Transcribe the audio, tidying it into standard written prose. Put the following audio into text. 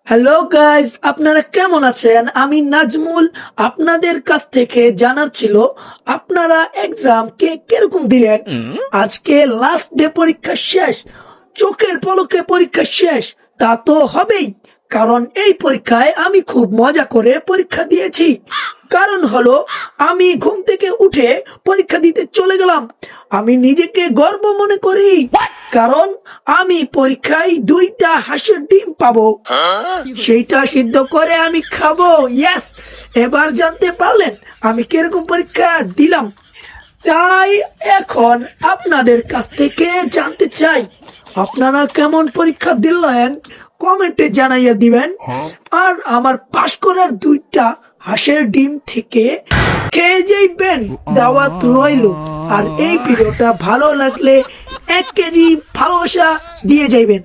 Hello guys, আপনারা কেমন আছেন? আমি নাজমুল। আপনাদের কাছ থেকে জানার ছিল আপনারা এক্সাম কে কিরকম দিলেন। আজকে লাস্ট ডে, পরীক্ষা শেষ, চোখের পলকে পরীক্ষা শেষ। তা তো হবেই, কারণ এই পরীক্ষায় আমি খুব মজা করে পরীক্ষা দিয়েছি। কারণ হলো আমি ঘুম থেকে উঠে পরীক্ষা দিতে চলে গেলাম। আমি নিজেকে গর্ব মনে করি, কারণ আমি পরীক্ষায় 2টা হাঁসের ডিম পাবো, সেইটা সিদ্ধ করে আমি খাবো। ইয়েস, এবার জানতে পারলেন আমি কিরকম পরীক্ষা দিলাম। তাই এখন আপনাদের কাছ থেকে জানতে চাই আপনারা কেমন পরীক্ষা দিলেন, কমেন্টে জানাইয়া দিবেন। আর আমার পাশ করার 2টা হাঁসের ডিম থেকে খেয়ে যাইবেন, দাওয়াত রইল। আর এই ভিডিওটা ভালো লাগলে 1 কেজি ভালোবাসা দিয়ে যাইবেন।